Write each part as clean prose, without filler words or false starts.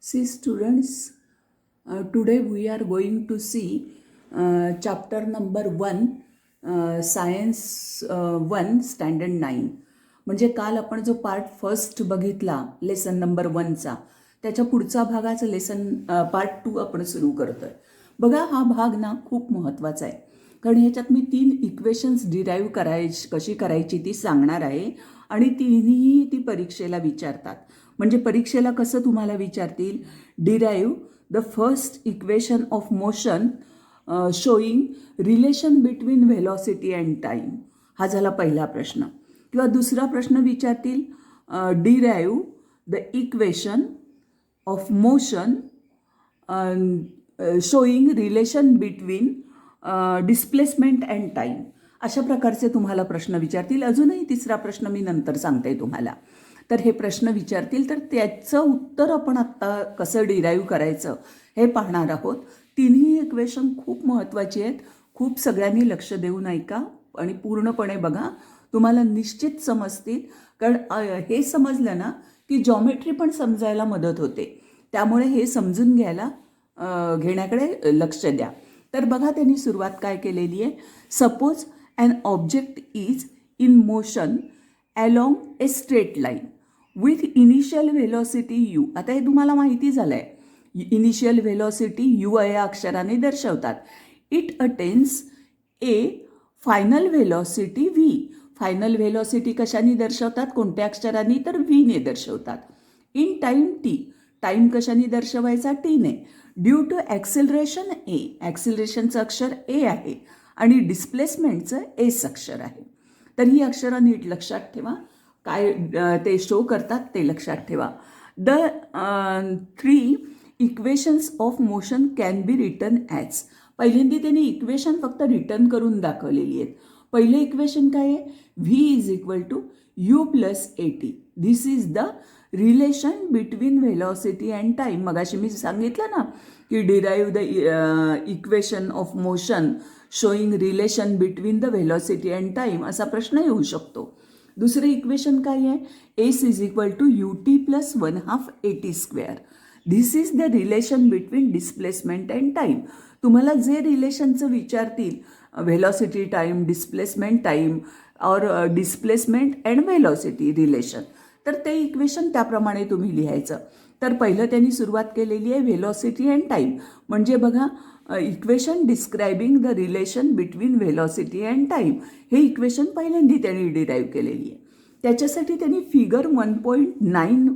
See students, today we are going to see chapter number 1, Science 1 Standard 9. म्हणजे काल आपण जो पार्ट फर्स्ट बघितला लेसन नंबर 1चा, त्याच्या पुढचा भागाचं लेसन पार्ट 2 आपण सुरू करतोय. बघा हा भाग ना खूप महत्त्वाचा आहे, कारण ह्याच्यात मी 3 इक्वेशन्स डिराईव्ह कशी करायची ती सांगणार आहे आणि तिन्ही ती परीक्षेला विचारतात. म्हणजे परीक्षेला कसं तुम्हाला विचारतील, derive the first equation of motion showing relation between velocity and time. हा झाला पहिला प्रश्न. किंवा दुसरा प्रश्न विचारतील, derive the equation of motion showing relation between displacement and time. अशा प्रकारचे तुम्हाला प्रश्न विचारतील. अजूनही तिसरा प्रश्न मी नंतर सांगते तुम्हाला. तर हे प्रश्न विचारतील, तर त्याचं उत्तर आपण आत्ता कसं डिराईव्ह करायचं हे पाहणार आहोत. तिन्ही इक्वेशन खूप महत्त्वाची आहेत. खूप सगळ्यांनी लक्ष देऊन ऐका आणि पूर्णपणे बघा, तुम्हाला निश्चित समजतील. कारण हे समजलं ना की जॉमेट्री पण समजायला मदत होते. त्यामुळे हे समजून घेण्याकडे लक्ष द्या. तर बघा त्यांनी सुरुवात काय केलेली आहे. Suppose an object is in motion along a straight line with initial velocity u. आता हे तुम्हाला माहिती झालं आहे. इनिशियल व्हेलॉसिटी यू या अक्षराने दर्शवतात. It attains A final velocity V. Final velocity कशाने दर्शवतात, कोणत्या अक्षरांनी, तर व्हीने दर्शवतात. In time T. टाईम कशाने दर्शवायचा, टीने. ड्यू टू ॲक्सिलरेशन ए. ॲक्सिलरेशनचं अक्षर ए आहे आणि डिस्प्लेसमेंटचं एस अक्षर आहे. तर ही अक्षरं नीट लक्षात ठेवा. काय ते शो करतात ते लक्षात ठेवा. The 3 equations of motion can be written as. पहिल्यांदा त्यांनी इक्वेशन फक्त रिटर्न करून दाखवलेली आहेत. पहिले इक्वेशन काय आहे, v is equal to you plus a t. This is the relation between velocity and time. मगाशी मी सांगितलं ना की derive the equation of motion showing relation between the velocity and time असा प्रश्न येऊ शकतो. दुसरं इक्वेशन काय आहे, s is equal to u t plus 1/2 a t square. This is the relation between displacement and time. तुम्हाला जे रिलेशनचं विचारतील, व्हेलॉसिटी टाईम, डिस्प्लेसमेंट टाईम और डिस्प्लेसमेंट अँड व्हेलॉसिटी रिलेशन, तर ते इक्वेशन त्याप्रमाणे तुम्ही लिहायचं. तर पहिलं त्यांनी सुरुवात केलेली आहे व्हेलॉसिटी अँड टाईम. म्हणजे बघा, equation describing the relation between velocity and time. हे इक्वेशन पहिल्यांदा त्यांनी डिराईव्ह केलेली आहे. त्याच्यासाठी त्यांनी फिगर 1.9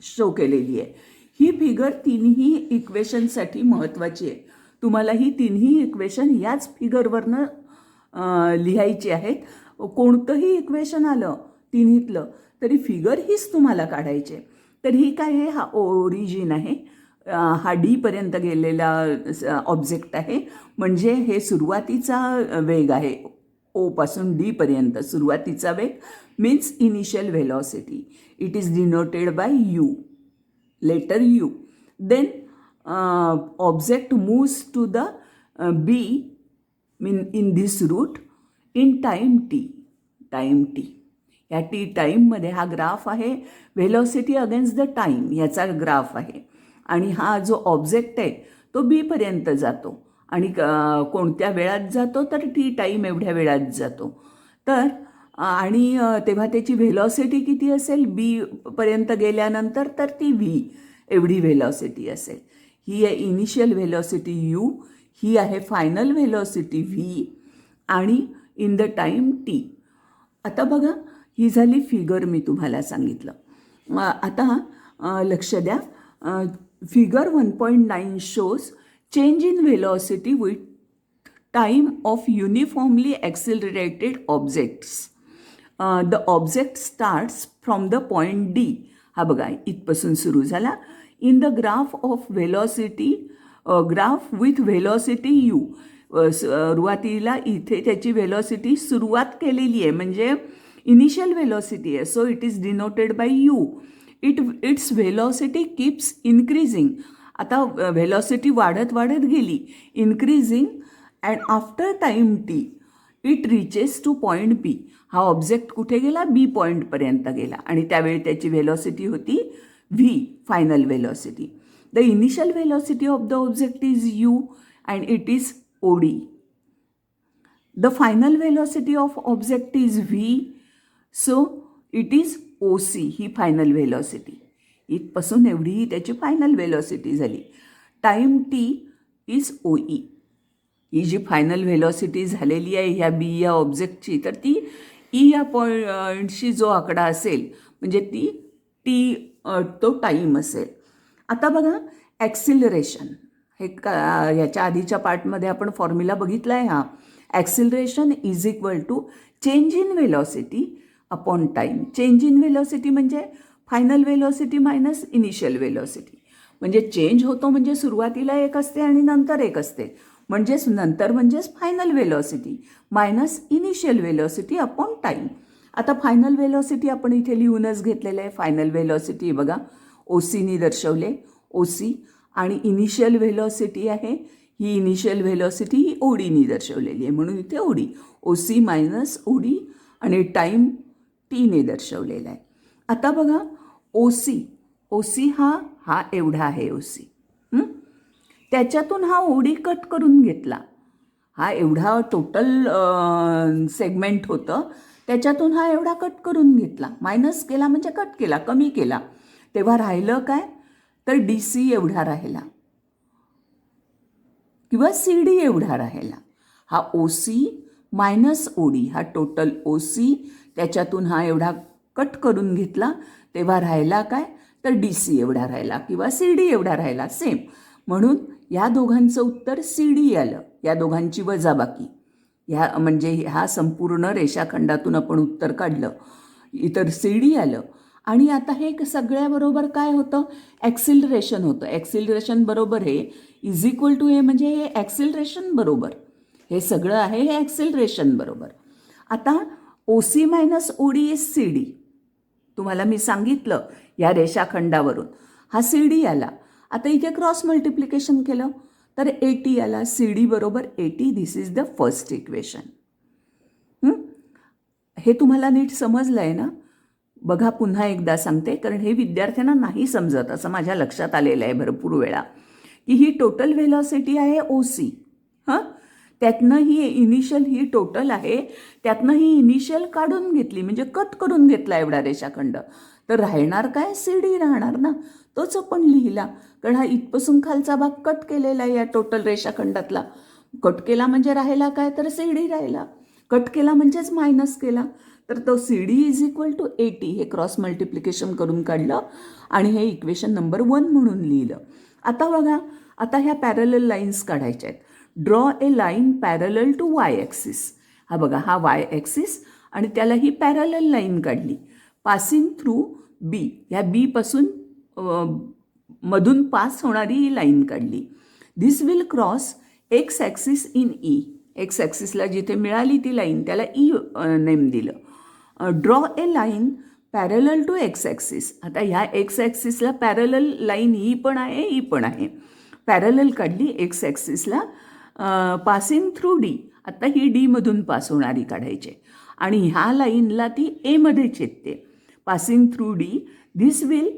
शो केलेली आहे. ही फिगर तिन्ही इक्वेशनसाठी महत्त्वाची आहे. तुम्हाला ही तिन्ही इक्वेशन याच फिगरवरनं लिहायची आहेत. कोणतंही इक्वेशन आलं तिन्हीतलं तरी फिगर हीच तुम्हाला काढायची आहे. तर ही काय आहे, हा ओरिजिन आहे. हा डीपर्यंत गेलेला ऑब्जेक्ट आहे. म्हणजे हे सुरुवातीचा वेग आहे. ओपासून डीपर्यंत सुरुवातीचा वेग means initial velocity. It is denoted by u, letter u. Then object moves to the B in this route in time t. Time t. या टी टाईममध्ये हा ग्राफ आहे. व्हेलॉसिटी अगेन्स्ट द टाईम याचा ग्राफ आहे. आणि हा जो object आहे तो बीपर्यंत जातो आणि कोणत्या वेळात जातो, तर टी टाईम एवढ्या वेळात जातो. तर आणि तेव्हा त्याची व्हेलॉसिटी किती असेल, बीपर्यंत गेल्यानंतर, तर ती व्ही एवढी व्हेलॉसिटी असेल. ही आहे इनिशियल व्हेलॉसिटी यू, ही आहे फायनल व्हेलॉसिटी व्ही आणि इन द टाईम टी. आता बघा, ही झाली फिगर मी तुम्हाला सांगितलं. आता लक्ष द्या. Figure 1.9 shows change in velocity with time of uniformly accelerated objects. The object starts from the point D. हा बघा, इथपासून सुरू झाला. In the graph of velocity, graph with velocity U. सुरुवातीला इथे त्याची व्हेलॉसिटी सुरुवात केलेली आहे, म्हणजे इनिशियल व्हेलॉसिटी आहे. So it is denoted by U. Its velocity keeps increasing. आता व्हेलॉसिटी वाढत गेली, increasing. And after time T it reaches two point बी. हा ऑब्जेक्ट कुठे गेला, बी पॉईंटपर्यंत गेला आणि त्यावेळी त्याची व्हेलॉसिटी होती v, final velocity. The initial velocity of the object is u and it is OD. The final velocity of object is v, so it is O C. ही फायनल व्हेलॉसिटी, इथपासून एवढी ही त्याची फायनल व्हेलॉसिटी झाली. Time t is O E. ही जी final velocity झालेली आहे ह्या बी या ऑब्जेक्टची, तर ती ई या पॉईंटशी जो आकडा असेल म्हणजे ती टी तो टाईम असेल. आता बघा ॲक्सिलरेशन, हे ह्याच्या आधीच्या पार्टमध्ये आपण फॉर्म्युला बघितला आहे. हा acceleration is equal to change in velocity upon time. Change in velocity म्हणजे final velocity minus initial velocity. म्हणजे चेंज होतो म्हणजे सुरुवातीला एक असते आणि नंतर एक असते, म्हणजेच नंतर म्हणजेच final velocity minus initial velocity upon time. आता फायनल व्हेलॉसिटी आपण इथे लिहूनच घेतलेलं आहे. फायनल व्हेलॉसिटी बघा ओ सीनी दर्शवले, ओ सी. आणि इनिशियल व्हेलॉसिटी आहे, ही इनिशियल व्हेलॉसिटी ही ओडीनी दर्शवलेली आहे म्हणून इथे ओडी. ओ सी मायनस ओडी आणि टाईम टीने दर्शवलेला आहे. आता बघा ओ सी हा एवढा आहे ओ सी. त्याच्यातून हा ओडी कट करून घेतला. हा एवढा टोटल सेगमेंट होतं, त्याच्यातून हा एवढा कट करून घेतला. मायनस केला म्हणजे कट केला, कमी केला. तेव्हा राहिलं काय, तर डी सी एवढा राहिला किंवा सी डी एवढा राहिला. हा ओ सी मायनस ओ डी, हा टोटल ओ सी, त्याच्यातून हा एवढा कट करून घेतला. तेव्हा राहिला काय, तर डी सी एवढा राहिला किंवा सी डी एवढा राहिला. सेम. म्हणून या दोघांचं उत्तर सी डी आलं. या दोघांची वजाबाकी, ह्या म्हणजे ह्या संपूर्ण रेषाखंडातून आपण उत्तर काढलं, इतर सी डी आलं. आणि आता हे सगळ्याबरोबर काय होतं, ॲक्सिलरेशन होतं. ॲक्सिलरेशन बरोबर हे इज इक्वल टू हे म्हणजे हे ॲक्सिलरेशन बरोबर, हे सगळं आहे हे ॲक्सिलरेशन बरोबर. आता O C minus O D is C D. तुम्हाला मी सांगितलं या रेषाखंडावरून हा सी डी आला. आता इथे क्रॉस मल्टिप्लिकेशन केलं तर ए टी आला. सी डी बरोबर A T. This is the first equation. हे तुम्हाला नीट समजलं आहे ना. बघा पुन्हा एकदा सांगते, कारण हे विद्यार्थ्यांना नाही समजत असं माझ्या लक्षात आलेलं आहे भरपूर वेळा, की ही टोटल व्हेलॉसिटी आहे ओ सी. त्यातनं ही इनिशियल, ही टोटल आहे, त्यातनं ही इनिशियल काढून घेतली म्हणजे कट करून घेतला एवढा रेषाखंड. तर राहणार काय, सी डी राहणार ना. तोच आपण लिहिला, कारण हा इथपासून खालचा भाग कट केलेला आहे या टोटल रेषाखंडातला. कट केला म्हणजे राहिला काय, तर सी डी राहिला. कट केला म्हणजेच मायनस केला, तर तो C D is equal to A T. हे क्रॉस मल्टिप्लिकेशन करून काढलं आणि हे इक्वेशन नंबर 1 म्हणून लिहिलं. आता बघा, आता ह्या पॅरलल लाईन्स काढायच्या आहेत. Draw a line parallel to Y axis. हा बघा, हा वाय ॲक्सिस आणि त्याला ही पॅरलल लाईन काढली. पासिंग थ्रू बी, ह्या बीपासून मधून पास होणारी ही लाईन काढली. This will cross X axis in E. X ॲक्सिसला जिथे मिळाली ती लाईन त्याला ई नेम दिलं. Draw a line parallel to X axis. आता ह्या एक्स ॲक्सिसला पॅरलल लाईन ही पण आहे, ही पण आहे. पॅरलल काढली एक्स ॲक्सिसला. पासिंग थ्रू डी, आता ही डीमधून पास होणारी काढायची आणि ह्या लाईनला ती एमध्ये छेदते. Passing through D, this will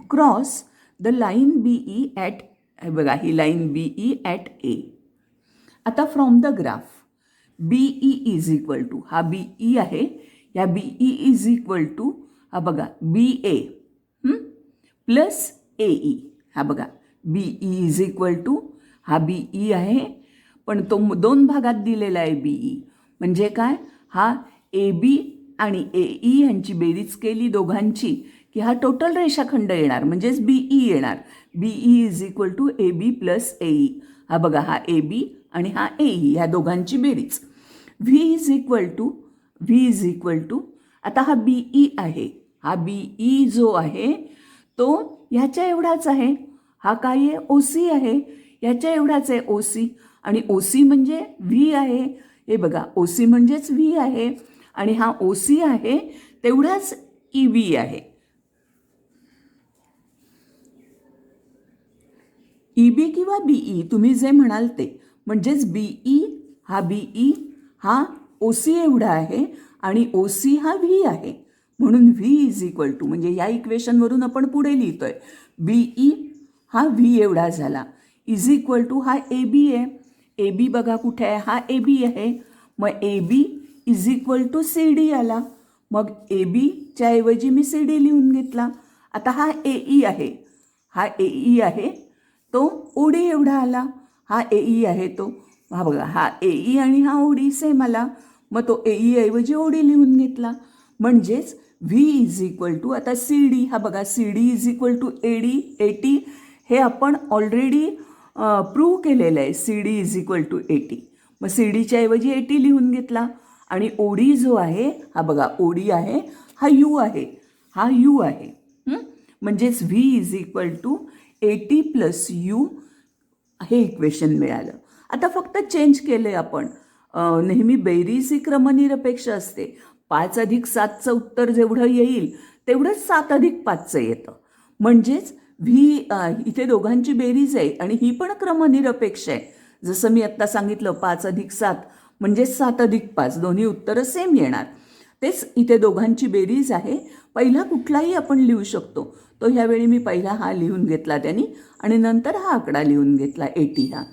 cross the line B E at, बघा ही line B E at A. आता from the graph B E is equal to, हा बी ई आहे, या B E is equal to, हा बघा B A plus A E. हा बघा B E is equal to, हा बी ई आहे पण तो 2 भागात दिलेला आहे बी ई. म्हणजे काय, हा ए बी आणि ए ई यांची बेरीज केली दोघांची की हा टोटल रेषाखंड येणार, म्हणजेच बी ई येणार. B E is equal to A B plus A E. हा बघा, हा ए बी आणि हा ए ई ह्या दोघांची बेरीज. व्ही इज इक्वल टू, आता हा बी ई आहे, हा बी ई जो आहे तो ह्याच्या एवढाच आहे. हा काय आहे, ओ सी आहे, ह्याच्या एवढाच आहे ओ सी. आणि ओ सी म्हणजे व्ही आहे. हे बघा, ओ सी म्हणजेच व्ही आहे आणि हा ओ सी आहे तेवढाच ई बी आहे. ई बी किंवा बी ई तुम्ही जे म्हणाल ते, म्हणजेच बी ई, हा बी ई हा ओ सी एवढा आहे आणि ओ सी हा व्ही आहे. म्हणून व्ही इज इक्वल टू, म्हणजे या इक्वेशनवरून आपण पुढे लिहितोय, बीई हा व्ही एवढा झाला, इज इक्वल टू हा ए बी आहे. ए बी बघा कुठे आहे, हा ए बी आहे. मग A B is equal to C D आला. मग ए बीच्या ऐवजी मी सी डी लिहून घेतला. आता हा ए ई आहे, हा ए ई आहे, तो ओ डी एवढा आला. हा ए ई आहे तो, हा बघा, हा ए ई आणि हा ओ डी सेम आला. मग तो ए ई ऐवजी ओ डी लिहून घेतला. म्हणजेच व्ही इज इक्वल टू, आता सी डी, हा बघा, C D is equal to A D, A T, हे आपण ऑलरेडी प्रूव्ह केलेलं आहे, C D is equal to A T. मग सी डीच्या ऐवजी ए टी लिहून घेतला. आणि ओ डी जो आहे, हा बघा, ओ डी आहे, हा यू आहे, हा यू आहे. म्हणजेच V is equal to A T plus U, हे इक्वेशन मिळालं. आता फक्त चेंज केलं आहे आपण. नेहमी बेरीज ही क्रमनिरपेक्ष असते. 5+7चं उत्तर जेवढं येईल तेवढंच 7+5चं येतं. म्हणजेच व्ही, इथे दोघांची बेरीज आहे आणि ही पण क्रमनिरपेक्ष आहे. जसं मी आत्ता सांगितलं, 5+7 म्हणजे 7+5, दोन्ही उत्तरं सेम येणार. तेच इथे दोघांची बेरीज आहे. पहिला कुठलाही आपण लिहू शकतो. तो ह्यावेळी मी पहिला हा लिहून घेतला त्यांनी आणि नंतर हा आकडा लिहून घेतला, 80 हा.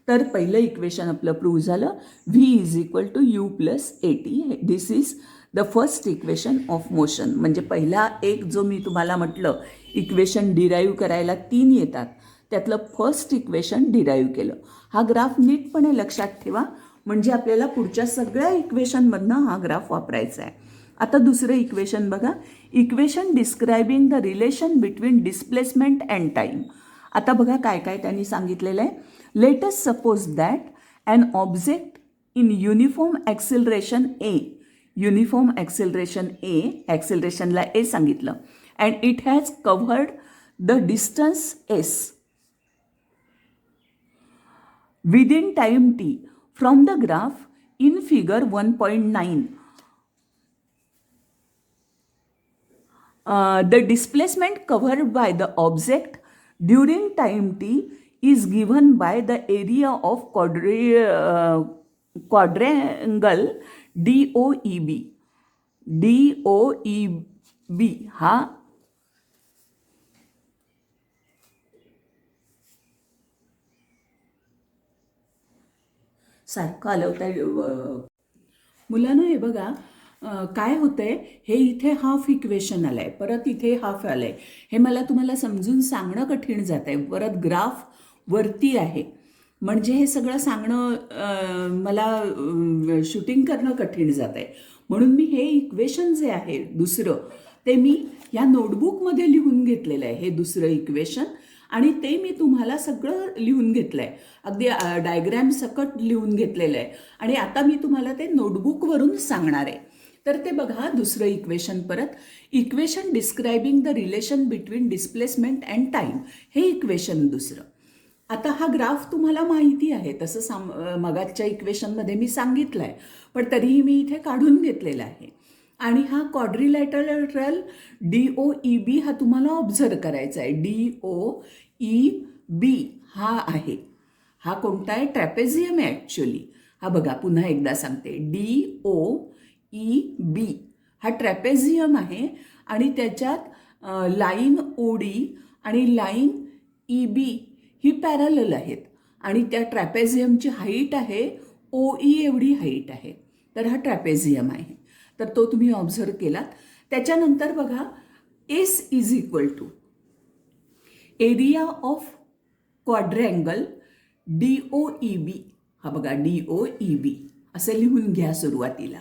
तर पहिलं इक्वेशन आपलं प्रूव्ह झालं, V is equal to you plus 80. This is the first equation of motion. म्हणजे पहिला एक जो मी तुम्हाला म्हटलं इक्वेशन डिराईव्ह करायला 3 येतात, त्यातलं फर्स्ट इक्वेशन डिराईव्ह केलं. हा ग्राफ नीटपणे लक्षात ठेवा, म्हणजे आपल्याला पुढच्या सगळ्या इक्वेशनमधनं हा ग्राफ वापरायचा आहे. आता दुसरं इक्वेशन बघा, equation describing the relation between displacement and time. आता बघा काय काय त्यांनी सांगितलेलं आहे. Let us suppose that an object in uniform acceleration A, uniform acceleration A, ॲक्सिलरेशनला ए सांगितलं, and it has covered the distance S within time T from the graph in figure 1.9. The displacement covered by the object during time t is given by the area of quadrangle DOEB. DOEB हा सारखं आलं होतं मुलांना. हे बघा काय होतंय, हे इथे हाफ इक्वेशन आलंय, परत इथे हाफ आलंय. हे मला तुम्हाला समजून सांगणं कठीण जात आहे. परत ग्राफ वरती आहे, म्हणजे हे सगळं सांगणं मला शूटिंग करणं कठीण जात आहे. म्हणून मी हे इक्वेशन जे आहे दुसरं, ते मी या नोटबुकमध्ये लिहून घेतलेलं आहे, हे दुसरं इक्वेशन. आणि ते मी तुम्हाला सगळं लिहून घेतलं आहे, अगदी डायग्रॅम सकट लिहून घेतलेलं आहे. आणि आता मी तुम्हाला ते नोटबुकवरून सांगणार आहे. तर ते बघा, दुसरं इक्वेशन परत, equation describing the relation between displacement and time, हे इक्वेशन दुसरं. आता हा ग्राफ तुम्हाला माहिती आहे, तसं मगाच्या इक्वेशनमध्ये मी सांगितलं आहे, पण तरीही मी इथे काढून घेतलेला आहे. आणि हा क्वाड्रिलॅटरल DOEB हा तुम्हाला ऑब्झर्व करायचा आहे. DOEB हा आहे, हा कोणता आहे, ट्रॅपेझियम आहे ॲक्च्युली. हा बघा, पुन्हा एकदा सांगते, DOEB हा ट्रॅपेझियम आहे. आणि त्याच्यात लाईन OD आणि लाईन EB ही पॅरलल आहेत. आणि त्या ट्रॅपेझियमची हाईट आहे OE एवढी हाईट आहे. तर हा ट्रॅपेझियम आहे, तर तो तुम्ही ऑब्झर्व केलात. त्याच्यानंतर बघा, S is equal to area of quadrangle DOEB. हा बघा, DOEB असं लिहून घ्या सुरुवातीला.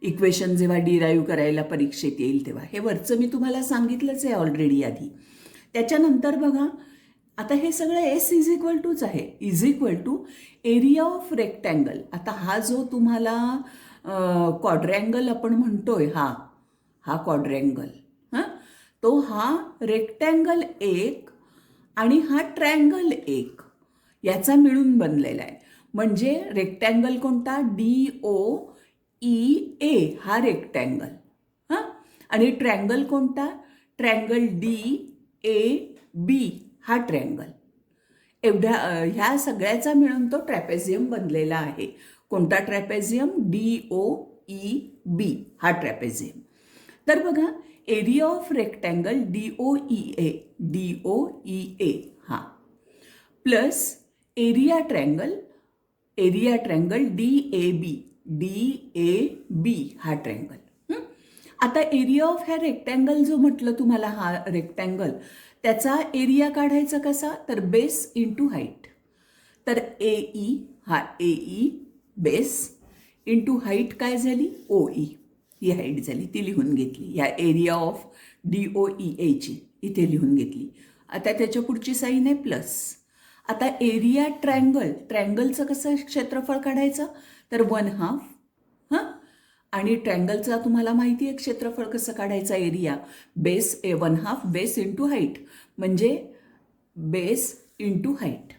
इक्वेशन जेव्हा डिराईव्ह करायला परीक्षेत येईल तेव्हा, हे वरचं मी तुम्हाला सांगितलंच आहे ऑलरेडी आधी. त्याच्यानंतर बघा, आता हे सगळं एस इज इक्वल टूच आहे, is equal to area of rectangle. आता हा जो तुम्हाला क्वाड्रँगल आपण म्हणतोय, हा क्वाड्रँगल, तो हा रेक्टँगल 1 आणि हा ट्रँगल 1 याचा मिळून बनलेला आहे. म्हणजे रेक्टँगल कोणता, DOEA हा रेक्टँगल, आणि ट्रँगल कोणता, ट्रँगल DAB हा ट्रँगल. एवढ्या ह्या सगळ्याचा मिळून तो ट्रॅपेझियम बनलेला आहे. कोणता ट्रॅपेझियम, DOEB हा ट्रॅपेझियम. तर बघा, एरिया ऑफ रेक्टँगल DOEA हा प्लस एरिया ट्रँगल DAB हा ट्रँगल. आता एरिया ऑफ ह्या रेक्टँगल जो म्हटलं तुम्हाला, हा रेक्टँगल त्याचा एरिया काढायचा कसा, तर बेस इंटू हाईट. तर AE बेस इंटू हाईट काय झाली, OE ही हाईट झाली, ती लिहून घेतली. या एरिया ऑफ DOEAची इथे लिहून घेतली. आता त्याच्या पुढची साईन आहे प्लस. आता एरिया ट्रँगलचं कसं क्षेत्रफळ काढायचं, तर 1/2 हां, आणि ट्रँगलचा तुम्हाला माहिती आहे क्षेत्रफळ कसं काढायचं, area base 1/2 base into height, म्हणजे बेस इंटू हाईट.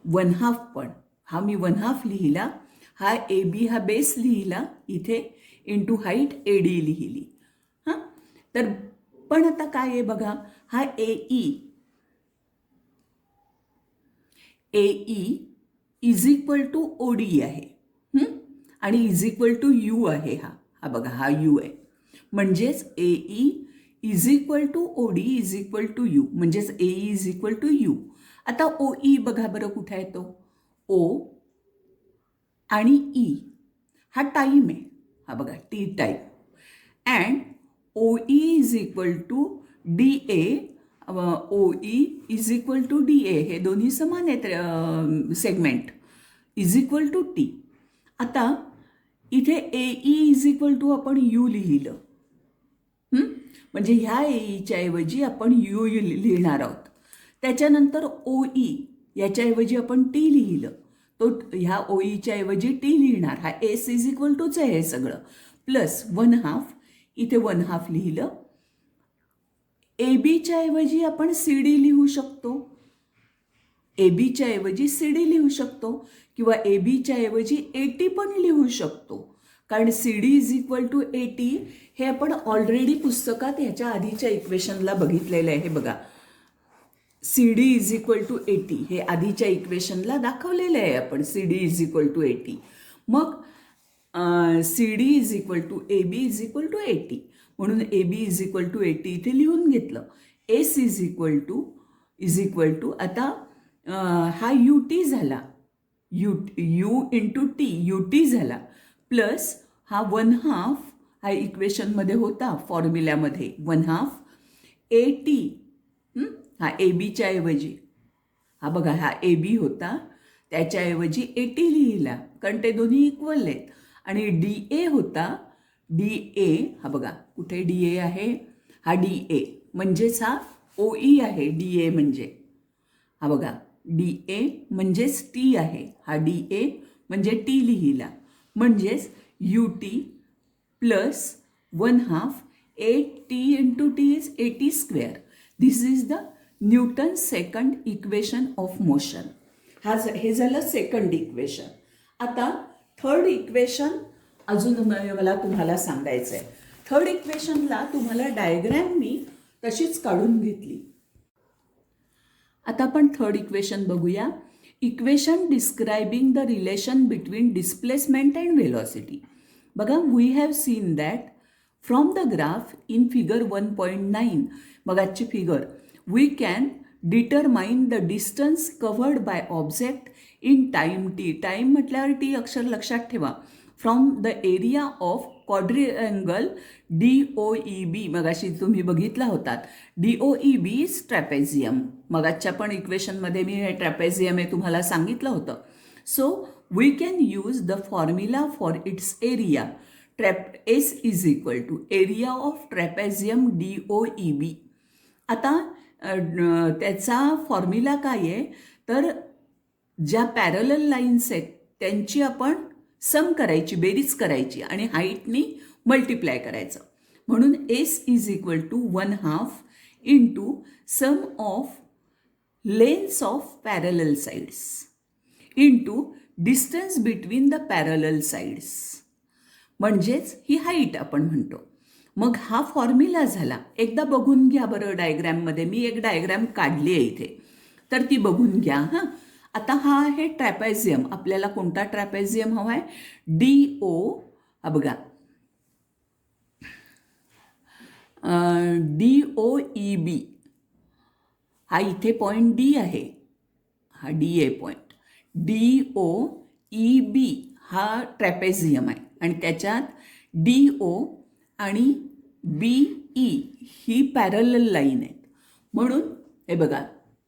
1/2 पण हा मी 1/2 लिहिला, हा AB हा बेस लिहिला इथे, इंटू हाईट AD लिहिली. हां, तर पण आता काय आहे बघा, हा AE is equal to OD आहे आणि इज इक्वल टू U आहे. हा बघा, हा U आहे. म्हणजेच AE is equal to OD is equal to U, म्हणजेच AE is equal to U. आता OE बघा बरं कुठे आहे, तो O आणि E हा टाईम आहे, हा बघा T time. And OE is equal to DA, OE is equal to DA, हे दोन्ही समान आहेत segment, is equal to T. आता इथे AE इज इक्वल टू आपण U लिहिलं, म्हणजे ह्या AEच्या ऐवजी आपण U लिहिणार आहोत. त्याच्यानंतर OE याच्याऐवजी आपण T लिहिलं, तो ह्या OEच्या ऐवजी T लिहिणार. हा S इज इक्वल टूच आहे हे सगळं, प्लस 1/2 इथे 1/2 लिहिलं. ABच्या ऐवजी आपण CD लिहू शकतो, ABच्या ऐवजी CD लिहू शकतो, किंवा ABच्या ऐवजी AT पण लिहू शकतो, कारण CD is equal to AT हे आपण ऑलरेडी पुस्तकात ह्याच्या आधीच्या इक्वेशनला बघितलेलं आहे. हे बघा, CD is equal to AT हे आधीच्या इक्वेशनला दाखवलेलं आहे आपण, CD is equal to AT. मग CD is equal to AB is equal to AT, म्हणून AB is equal to AT इथे लिहून घेतलं. S इज इक्वल टू आता हा UT झाला, U इंटू T UT झाला, प्लस हा 1/2 हा इक्वेशनमध्ये होता, फॉर्म्युल्यामध्ये 1/2 AT, हा ABच्या ऐवजी, हा बघा हा AB होता, त्याच्याऐवजी AT लिहिला, कारण ते दोन्ही इक्वल आहेत. आणि DA होता, DA हा बघा कुठे DA आहे, हा DA म्हणजेच हा OE आहे. DA म्हणजे हा बघा DA म्हणजेच T आहे, हा DA म्हणजे T लिहिला, म्हणजेच UT plus 1/2 8T into T is 80 square. This is the Newton second equation of motion. हे झालं सेकंड इक्वेशन. आता थर्ड इक्वेशन अजून मला तुम्हाला सांगायचं आहे. थर्ड इक्वेशनला तुम्हाला डायग्रॅम मी तशीच काढून घेतली. आता आपण थर्ड इक्वेशन बघूया. Equation describing the relation between displacement and velocity. बघा, we have seen that from the graph in figure 1.9, मगाची figure, we can determine the distance covered by object in time T. Time म्हटल्यावर T अक्षर लक्षात ठेवा. From the area of quadrangle DOEB, मगाशी तुम्ही बघितला होतात, DOEB इज ट्रॅपेझियम. मगाच्या पण इक्वेशनमध्ये मी हे ट्रॅपेझियम हे तुम्हाला सांगितलं होतं. So we can use the formula for its area. S is equal to area of trapezium DOEB. आता त्याचा फॉर्म्युला काय आहे, तर ज्या पॅरलल लाईन्स आहेत त्यांची आपण सम करायची, बेरीज करायची आणि हाईटनी मल्टिप्लाय करायचं. म्हणून S is equal to 1/2 into sum of lengths of parallel sides into distance between the parallel sides, म्हणजेच ही हाईट आपण म्हणतो. मग हा फॉर्म्युला झाला. एकदा बघून घ्या बरं डायग्रॅममध्ये, मी एक डायग्रॅम काढली आहे इथे, तर ती बघून घ्या. हां, आता हा आहे ट्रॅपेझियम. आपल्याला कोणता ट्रॅपेझियम हवा आहे, DO. हा बघा, DOEB हा इथे पॉईंट डी आहे, हा डी ए पॉईंट. DOEB हा ट्रॅपेझियम आहे आणि त्याच्यात DO आणि BE ही पॅरलल लाईन आहेत. म्हणून हे बघा,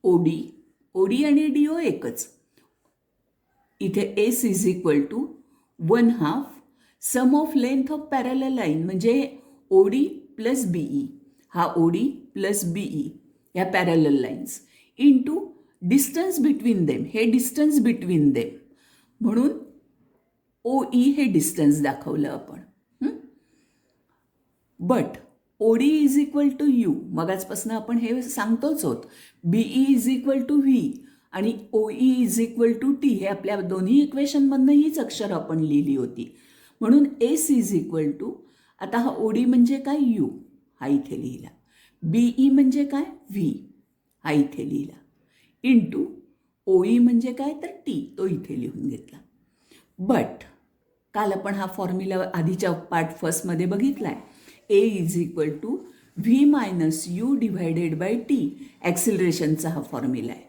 OD आणि DO एकच. इथे S is equal to 1/2 sum of length of parallel line, म्हणजे OD प्लस BE, हा OD प्लस BE ह्या parallel lines into distance between them, हे डिस्टन्स बिटवीन देम. म्हणून OE हे डिस्टन्स दाखवलं आपण. But OD is equal to U, मगाचपासून आपण हे सांगतोच आहोत. BE is equal to V आणि OE is equal to T, हे आपल्या दोन्ही इक्वेशनमधनं हीच अक्षर आपण लिहिली होती. म्हणून S इज इक्वल टू, आता हा OD म्हणजे काय, U हा इथे लिहिला. BE म्हणजे काय, V हा इथे लिहिला. इंटू OE म्हणजे काय तर T, तो इथे लिहून घेतला. बट काल आपण हा फॉर्म्युला आधीच्या पार्ट फर्स्टमध्ये बघितला आहे. A is equal to V minus U divided by T, ॲक्सिलरेशनचा हा फॉर्म्युला आहे.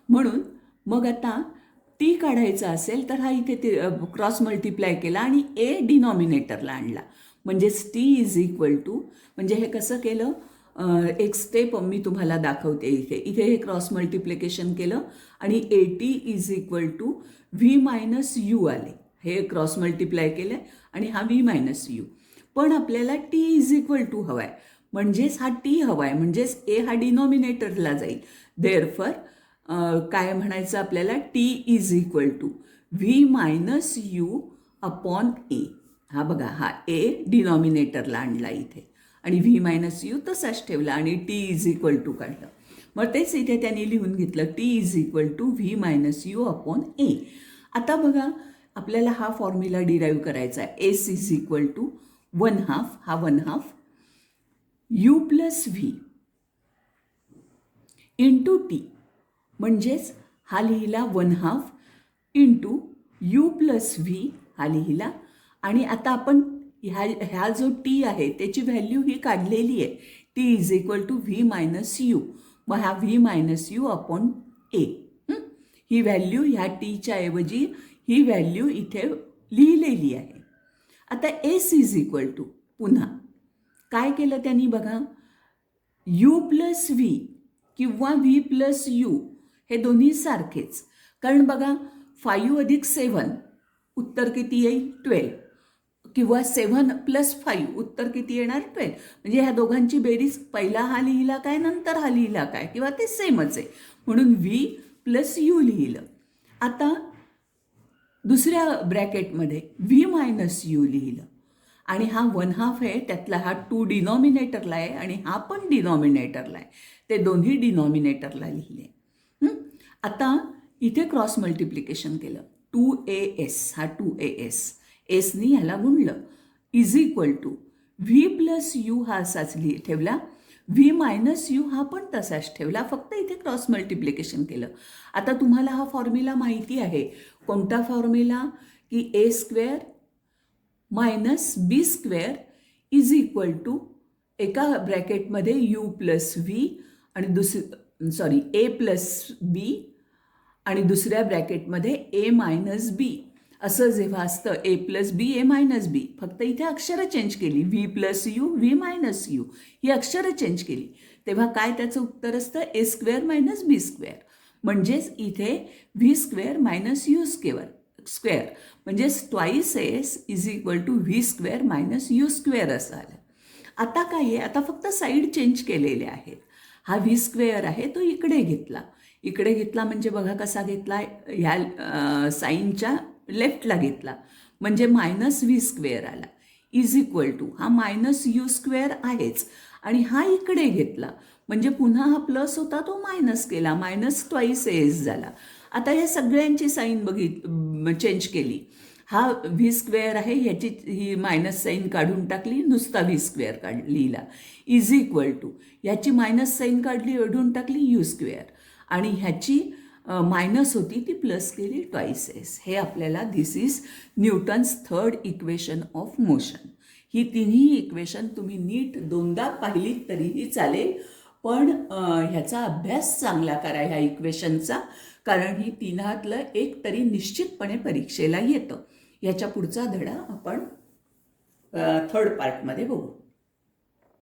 म्हणून मग आता T काढायचा असेल तर हा इथे क्रॉस मल्टिप्लाय केला आणि A डिनॉमिनेटरला आणला. म्हणजेच T इज इक्वल टू, म्हणजे हे कसं केलं, एक स्टेप मी तुम्हाला दाखवते. इथे हे क्रॉस मल्टिप्लिकेशन केलं आणि AT is equal to V minus U आले. हे क्रॉस मल्टिप्लाय केलं आणि हा V मायनस U. पण आपल्याला T इज इक्वल टू हवा आहे, म्हणजेच हा T हवा आहे, म्हणजेच A हा डिनॉमिनेटरला जाईल. देअरफॉर काय म्हणायचं आपल्याला, T is equal to V minus U upon A. हा बघा, हा A डिनॉमिनेटरला आणला इथे आणि V मायनस U तसाच ठेवला आणि T इज इक्वल टू काढलं. मग तेच इथे त्यांनी लिहून घेतलं, T is equal to V minus U upon A. आता बघा, आपल्याला हा फॉर्म्युला डिराईव्ह करायचा आहे. S इज इक्वल टू 1/2, हा 1/2 U plus V into T, म्हणजेच हा लिहिला 1/2 इंटू U प्लस V हा लिहिला. आणि आता आपण ह्या जो T आहे त्याची व्हॅल्यू ही काढलेली आहे. T is equal to V minus U. मग हा V minus U upon A, ही व्हॅल्यू ह्या टीच्या ऐवजी ही व्हॅल्यू इथे लिहिलेली आहे. आता S इज इक्वल टू, पुन्हा काय केलं त्यांनी बघा, U प्लस V किंवा V प्लस U हे दोन्ही सारखेच. कारण बघा, 5 अधिक 7 उत्तर किती येईल, 12, किंवा 7 प्लस 5 उत्तर किती येणार, 12. म्हणजे ह्या दोघांची बेरीज, पहिला हा लिहिला काय नंतर हा लिहिला काय, किंवा ते सेमच आहे, म्हणून V प्लस U लिहिलं. आता दुसऱ्या ब्रॅकेटमध्ये V मायनस U लिहिलं आणि हा 1/2 आहे, त्यातला हा 2 डिनॉमिनेटरला आहे आणि हा पण डिनॉमिनेटरला आहे, ते दोन्ही डिनॉमिनेटरला लिहिले. आता इथे क्रॉस मल्टिप्लिकेशन केलं, 2AS, हा 2AS, एसनी ह्याला गुणलं, is equal to V plus U हा असाच ठेवला, V मायनस U हा पण तसाच ठेवला, फक्त इथे क्रॉस मल्टिप्लिकेशन केलं. आता तुम्हाला हा फॉर्म्युला माहिती आहे. कोणता फॉर्म्युला, की A square minus B square is equal to, एका ब्रॅकेटमध्ये U प्लस V आणि A प्लस B आणि दुसऱ्या ब्रॅकेटमध्ये A मायनस B. असं जेव्हा असतं A plus B A minus B, फक्त इथे अक्षरं चेंज केली, V plus U V minus U ही अक्षरं चेंज केली, तेव्हा काय त्याचं उत्तर असतं, A square minus B square. म्हणजेच इथे V square minus U square, म्हणजेच twice S is equal to V square minus U square असं आलं. आता काय आहे, आता फक्त साईड चेंज केलेले आहेत. हा V स्क्वेअर आहे तो इकडे घेतला म्हणजे बघा कसा घेतला, ह्या साईनच्या लेफ्टला घेतला, म्हणजे मायनस V स्क्वेअर आला, इज इक्वल टू, हा मायनस U स्क्वेअर आहेच आणि हा इकडे घेतला, म्हणजे पुन्हा हा प्लस होता तो मायनस केला, मायनस ट्वाईस एस झाला. आता या सगळ्यांची साईन चेंज केली. हा V स्क्वेअर आहे, ह्याची ही मायनस साईन काढून टाकली, नुसता V स्क्वेअर लिहिला, इज इक्वल टू, ह्याची मायनस साईन काढली, ओढून टाकली U स्क्वेअर आणि ह्याची मायनस होती ती प्लस केली, ट्वाईस एस. हे आपल्याला, this is Newton's third equation of motion. ही तिन्ही इक्वेशन तुम्ही नीट दोनदा पाहिलीत तरीही चालेल, पण ह्याचा अभ्यास चांगला करा ह्या इक्वेशनचा, कारण ही तिन्हातलं एक तरी निश्चितपणे परीक्षेला येतं. ह्याच्या पुढचा धडा आपण थर्ड पार्टमध्ये बघू.